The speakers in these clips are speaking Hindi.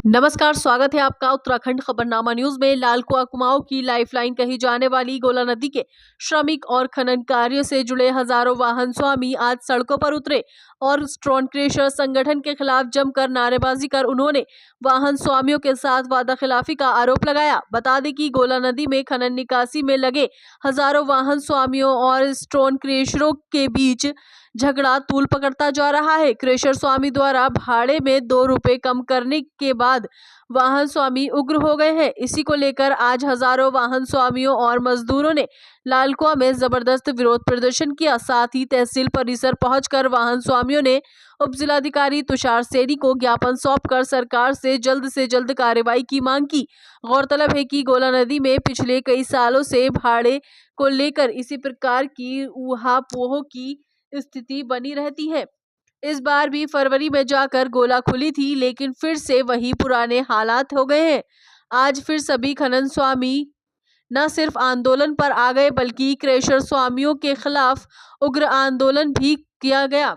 नमस्कार, स्वागत है आपका उत्तराखंड खबरनामा न्यूज में। लाल कुआं कुमाऊं की लाइफलाइन कही जाने वाली गोला नदी के श्रमिक और खनन कार्य से जुड़े हजारों वाहन स्वामी आज सड़कों पर उतरे और स्टोन क्रशर संगठन के खिलाफ जमकर नारेबाजी कर उन्होंने वाहन स्वामियों के साथ वादा खिलाफी का आरोप लगाया। बता दें कि गोला नदी में खनन निकासी में लगे हजारों वाहन स्वामियों और स्टोन क्रशरों के बीच झगड़ा तूल पकड़ता जा रहा है। क्रशर स्वामी द्वारा भाड़े में 2 रुपए कम करने के बाद वाहन स्वामी उग्र हो गए हैं। इसी को लेकर आज हजारों वाहन स्वामियों और मजदूरों ने लाल कुआं में जबरदस्त विरोध प्रदर्शन किया। साथ ही तहसील परिसर पहुंचकर वाहन स्वामियों ने उप जिलाधिकारी तुषार सैनी को ज्ञापन सौंपकर सरकार से जल्द कार्रवाई की मांग की। गौरतलब है कि गोला नदी में पिछले कई सालों से भाड़े को लेकर इसी प्रकार की ऊहापोह की स्थिति बनी रहती है। इस बार भी फरवरी में जाकर गोला खुली थी, लेकिन फिर से वही पुराने हालात हो गए हैं। आज फिर सभी खनन स्वामी न सिर्फ आंदोलन पर आ गए, बल्कि क्रशर स्वामियों के खिलाफ उग्र आंदोलन भी किया गया।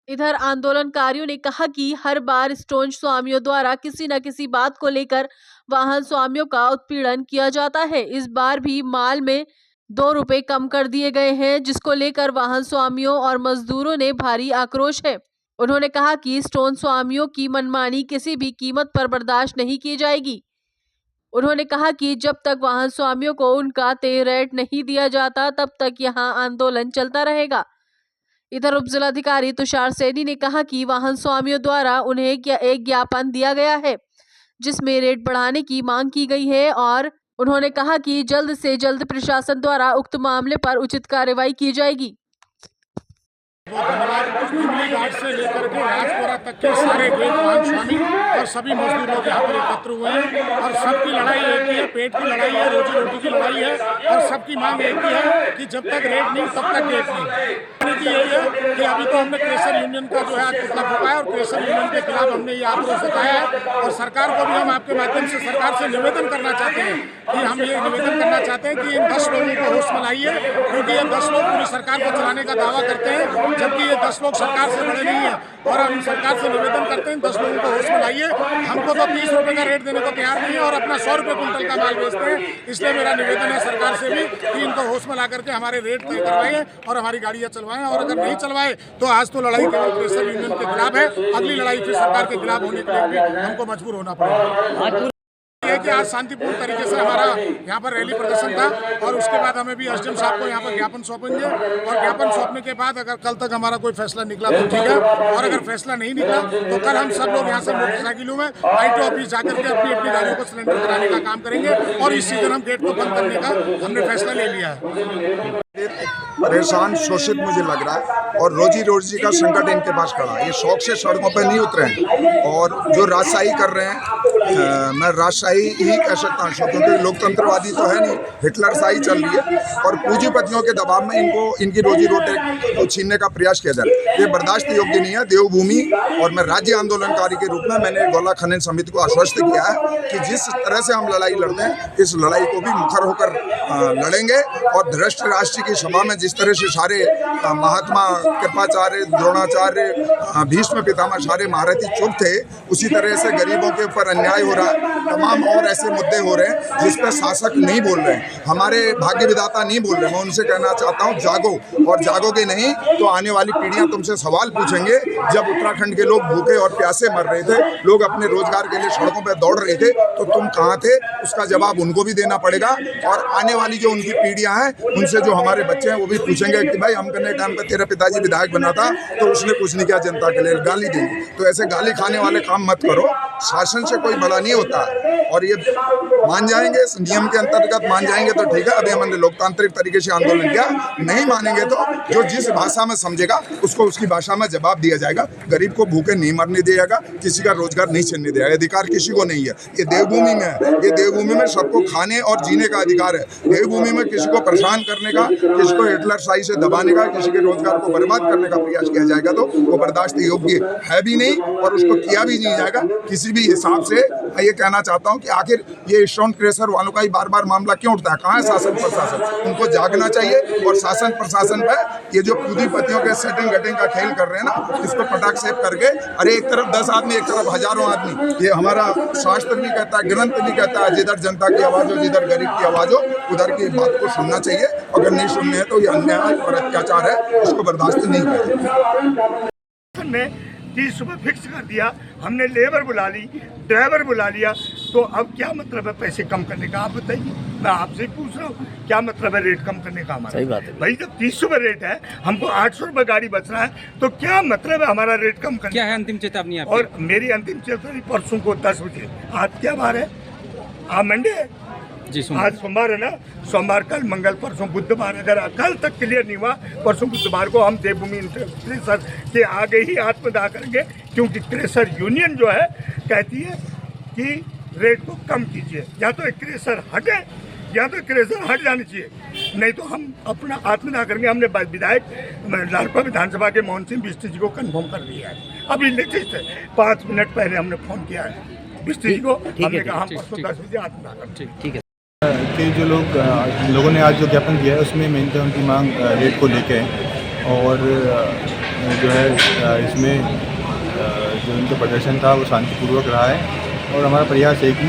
इधर आंदोलनकारियों ने कहा कि हर बार स्टोन स्वामियों द्वारा किसी न किसी बात को लेकर वाहन स्वामियों का उत्पीड़न किया जाता है। इस बार भी माल में 2 रुपए कम कर दिए गए हैं, जिसको लेकर वाहन स्वामियों और मजदूरों ने भारी आक्रोश है। उन्होंने कहा कि स्टोन स्वामियों की मनमानी किसी भी कीमत पर बर्दाश्त नहीं की जाएगी। उन्होंने कहा कि जब तक वाहन स्वामियों को उनका तय रेट नहीं दिया जाता, तब तक यहां आंदोलन चलता रहेगा। इधर उप जिलाधिकारी तुषार सैनी ने कहा कि वाहन स्वामियों द्वारा उन्हें एक ज्ञापन दिया गया है, जिसमें रेट बढ़ाने की मांग की गई है और उन्होंने कहा कि जल्द से जल्द प्रशासन द्वारा उक्त मामले पर उचित कार्रवाई की जाएगी। धन्यवाद। दिल्ली घाट से लेकर के राजपुरा तक के सारे गेट वाहन स्वामी और सभी मजदूर लोग यहाँ पर एकत्र हुए हैं और सबकी लड़ाई एक ही है, पेट की लड़ाई है, रोजी रोटी की लड़ाई है और सबकी मांग एक ही है कि जब तक रेट नहीं तब तक गेट नहीं। यही है कि अभी तो हमने क्रशर यूनियन का जो है आज पुतला फूंका और क्रशर यूनियन के खिलाफ हमने ये आक्रोश जताया है और सरकार को भी हम आपके माध्यम से सरकार से निवेदन करना चाहते हैं कि हम ये निवेदन करना चाहते हैं कि इन 10 लोगों को होश में लाइए, क्योंकि ये 10 लोग पूरी सरकार को चलाने का दावा करते हैं, जबकि ये 10 लोग सरकार से बड़े नहीं है। और हम सरकार से निवेदन करते हैं 10 लोगों को होश में लाइए। हमको तो 30 रुपए का रेट देने को तैयार नहीं है और अपना 100 रुपए कुंटल का माल बेचते हैं। इसलिए मेरा निवेदन है सरकार से भी कि इनको होश में ला करके हमारे रेट तय करवाइए और हमारी गाड़ियाँ चलवाएं, और अगर नहीं चलवाए तो आज तो लड़ाई केवल क्रशर यूनियन के खिलाफ है, अगली लड़ाई फिर सरकार के खिलाफ होने के लिए भी हमको मजबूर होना पड़ेगा। कि आज शांतिपूर्ण तरीके से हमारा यहाँ पर रैली प्रदर्शन था और उसके बाद हमें भी एसडीएम साहब को यहाँ पर ज्ञापन सौंपेंगे और ज्ञापन सौंपने के बाद अगर कल तक हमारा कोई फैसला निकला तो ठीक है, और अगर फैसला नहीं निकला तो कल हम सब लोग यहाँ से मोटरसाइकिलों में आईटी ऑफिस जाकर के अपनी अपनी गाड़ियों को सिलेंडर कराने का काम करेंगे और इस सीजन हम गेट को बंद करने का हमने फैसला ले लिया है। परेशान शोषित मुझे लग रहा है और रोजी का संकट इनके पास खड़ा है। ये शौक से सड़कों पर नहीं उतरे हैं और जो राजशाही कर रहे हैं, मैं राजशाही ही कह सकता हूँ क्योंकि लोकतंत्रवादी तो है नहीं, हिटलरशाही चल रही है और पूंजीपतियों के दबाव में इनको इनकी रोजी रोटी को छीनने का प्रयास किया जा रहा है। ये बर्दाश्त योग्य नहीं है। देवभूमि और मैं राज्य आंदोलनकारी के रूप में मैंने गोला खनन समिति को आश्वस्त किया है कि जिस तरह से हम लड़ाई लड़ते हैं इस लड़ाई को भी मुखर होकर लड़ेंगे और भ्रष्ट राष्ट्र की सभा में जिस तरह से सारे महात्मा कृपाचार्य, द्रोणाचार्य, भीष्म पितामह सारे महारथी चुप थे, उसी तरह से गरीबों के ऊपर अन्याय हो रहा है। तमाम और ऐसे मुद्दे हो रहे हैं जिस पर शासक नहीं बोल रहे हैं, हमारे भाग्य विधाता नहीं बोल रहे। मैं उनसे कहना चाहता हूँ जागो, और जागोगे नहीं तो आने वाली पीढ़ियां तुमसे सवाल पूछेंगे। जब उत्तराखंड के लोग भूखे और प्यासे मर रहे थे, लोग अपने रोजगार के लिए सड़कों पर दौड़ रहे थे, तो तुम कहाँ थे? उसका जवाब उनको भी देना पड़ेगा और आने वाली जो उनकी पीढ़ियां हैं उनसे जो हमारे बच्चे हैं वो भी पूछेंगे कि भाई हम करने टाइम पर तेरा पिताजी विधायक बना था तो उसने कुछ नहीं किया जनता के लिए, गाली देंगे। तो ऐसे गाली खाने वाले काम मत करो। शासन से कोई बड़ा नहीं होता है और ये मान जाएंगे, नियम के अंतर्गत मान जाएंगे तो ठीक है। अभी हमने लोकतांत्रिक तरीके से आंदोलन किया, नहीं मानेंगे तो जो जिस भाषा में समझेगा उसको उसकी भाषा में जवाब दिया जाएगा। गरीब को भूखे नहीं मरने दिया जाएगा, किसी का रोजगार नहीं छीनने दिया जाएगा। अधिकार किसी को नहीं है। ये देवभूमि में है, ये देवभूमि में सबको खाने और जीने का अधिकार है। देवभूमि में किसी को परेशान करने का, किसी को हिटलरशाही से दबाने का, किसी के रोजगार को बर्बाद करने का प्रयास किया जाएगा तो वो बर्दाश्त योग्य है भी नहीं और उसको किया भी नहीं जाएगा। किसी भी हिसाब से मैं ये कहना चाहता हूँ कि आखिर ये स्टोन क्रेशर वालों का ही बार बार मामला क्यों उठता है? कहाँ है शासन प्रशासन? उनको जागना चाहिए और शासन प्रशासन पे ये जो पूंजीपतियों के सेटिंग गटिंग का खेल कर रहे हैं ना, इसको पटाख सेप करके, अरे एक तरफ 10 आदमी, एक तरफ हजारों आदमी, ये हमारा शास्त्र भी कहता है, ग्रंथ भी कहता है, जिधर जनता की आवाज़ हो, जिधर गरीब की आवाज़ हो, उधर की बात को सुनना चाहिए। अगर नहीं सुनने हैं तो ये अन्याय और अत्याचार है, इसको बर्दाश्त नहीं करेंगे। 30 रुपये फिक्स कर दिया, हमने लेबर बुला ली, ड्राइवर बुला लिया, तो अब क्या मतलब है पैसे कम करने का? आप बताइए, मैं आपसे ही पूछ रहा हूँ, क्या मतलब है रेट कम करने का हमारा? सही बात है भाई, जब 30 रुपये रेट है, हमको 800 रुपये गाड़ी बच रहा है, तो क्या मतलब है हमारा रेट कम करने? क्या है अंतिम चेतावनी आपकी? और मेरी अंतिम चेतावनी परसों को 10 बजे। आज क्या बार है? आज मंडे है जी, आज सोमवार है ना, सोमवार, कल मंगल, परसों बुधवार। अगर कल तक क्लियर नहीं हुआ, परसों बुधवार को हम देवभूमि क्रेशर के आगे ही आत्मदाह करेंगे, क्योंकि क्रेशर यूनियन जो है कहती है कि रेट को कम कीजिए, या तो एक क्रेशर हटे या तो क्रेशर हट जानी चाहिए, नहीं तो हम अपना आत्मदाह करेंगे। हमने विधायक लालपुरा विधानसभा के मोहन सिंह बिष्ट जी को कन्फर्म कर दिया है, अभी लेटेस्ट 5 मिनट पहले हमने फोन किया है बिष्ट जी को, हमने कहा हम परसों 10 बजे आत्मदाह करेंगे। ठीक है कि जो लोगों ने आज जो ज्ञापन दिया है उसमें मेन तो उनकी मांग रेट को लेके है, और जो है इसमें जो उनका प्रदर्शन था वो शांतिपूर्वक रहा है, और हमारा प्रयास है कि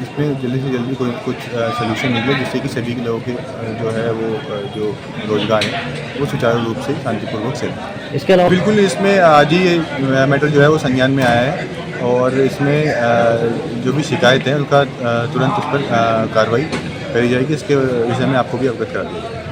इसमें जल्दी से जल्दी कुछ सलूशन निकले, जिससे कि सभी लोगों के जो है वो जो रोजगार है वो सुचारू रूप से शांतिपूर्वक चले। इसके अलावा बिल्कुल इसमें आज ही ये मैटर जो है वो संज्ञान में आया है, और इसमें जो भी शिकायत है उनका तुरंत उस पर कार्रवाई करी जाएगी। इसके विषय में आपको भी अवगत करा दिया जाएगा।